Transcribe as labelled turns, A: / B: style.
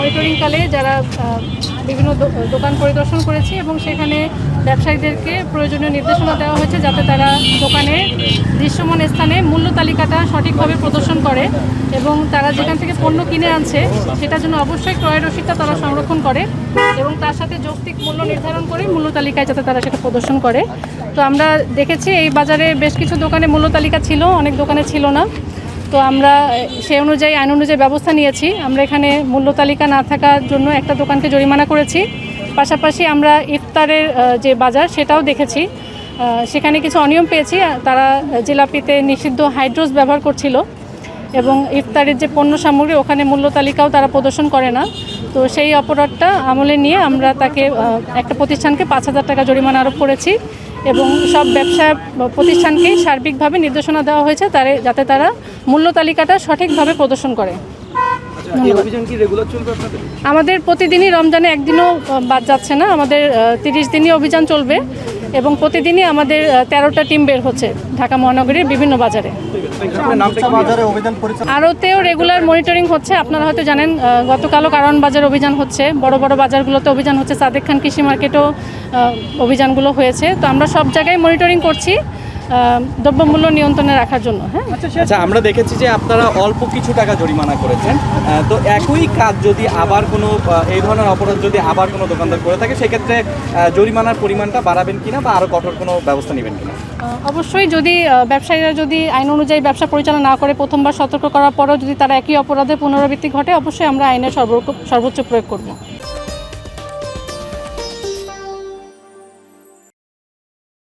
A: মনিটরিংকালে যারা বিভিন্ন দোকান পরিদর্শন করেছি এবং সেখানে ব্যবসায়ীদেরকে প্রয়োজনীয় নির্দেশনা দেওয়া হয়েছে যাতে তারা দোকানে দৃশ্যমান স্থানে মূল্য তালিকাটা সঠিকভাবে প্রদর্শন করে এবং তারা যেখান থেকে পণ্য কিনে আনছে সেটার জন্য অবশ্যই ক্রয় রসিদটা তারা সংরক্ষণ করে এবং তার সাথে যৌক্তিক মূল্য নির্ধারণ করে মূল্য তালিকায় যাতে তারা সেটা প্রদর্শন করে। তো আমরা দেখেছি এই বাজারে বেশ কিছু দোকানে মূল্য তালিকা ছিল, অনেক দোকানে ছিল না। তো আমরা সেই অনুযায়ী আইন অনুযায়ী ব্যবস্থা নিয়েছি। আমরা এখানে মূল্য তালিকা না থাকার জন্য একটা দোকানকে জরিমানা করেছি। পাশাপাশি আমরা ইফতারের যে বাজার সেটাও দেখেছি, সেখানে কিছু অনিয়ম পেয়েছি। তারা জিলাপিতে নিষিদ্ধ হাইড্রোজ ব্যবহার করছিল এবং ইফতারের যে পণ্য সামগ্রী ওখানে মূল্য তালিকাও তারা প্রদর্শন করে না। তো সেই অপরাধটা আমলে নিয়ে আমরা তাকে একটা প্রতিষ্ঠানকে 5,000 টাকা জরিমানা আরোপ করেছি এবং সব ব্যবসা প্রতিষ্ঠানকে সার্বিকভাবে নির্দেশনা দেওয়া হয়েছে যাতে তারা মূল্য তালিকাটা সঠিকভাবে প্রদর্শন করে। আমাদের প্রতিদিনই রমজানে একদিনও বাদ যাচ্ছে না, আমাদের 30 দিনই অভিযান চলবে এবং প্রতিদিনই আমাদের 13টা টিম বের হচ্ছে ঢাকা মহানগরীর বিভিন্ন বাজারে। আরতেও রেগুলার মনিটরিং হচ্ছে। আপনারা হয়তো জানেন গতকালও কারওয়ান বাজার অভিযান হচ্ছে, বড় বড় বাজারগুলোতে অভিযান হচ্ছে, সাদেক খান কৃষি মার্কেটও অভিযানগুলো হয়েছে। তো আমরা সব জায়গায় মনিটরিং করছি দ্রব্যমূল্য নিয়ন্ত্রণে রাখার জন্য। হ্যাঁ,
B: আচ্ছা, আমরা দেখেছি যে আপনারা অল্প কিছু টাকা জরিমানা করেছেন। তো একই কাজ যদি আবার কোনো এই ধরনের অপরাধ যদি আবার কোনো দোকানদার করে থাকে সেক্ষেত্রে জরিমানার পরিমাণটা বাড়াবেন কিনা বা আরও কঠোর কোনো ব্যবস্থা নেবেন কিনা?
A: অবশ্যই যদি ব্যবসায়ীরা যদি আইন অনুযায়ী ব্যবসা পরিচালনা না করে প্রথমবার সতর্ক করার পরেও যদি তারা একই অপরাধের পুনরাবৃত্তি ঘটে অবশ্যই আমরা আইনের সর্বোচ্চ প্রয়োগ করব।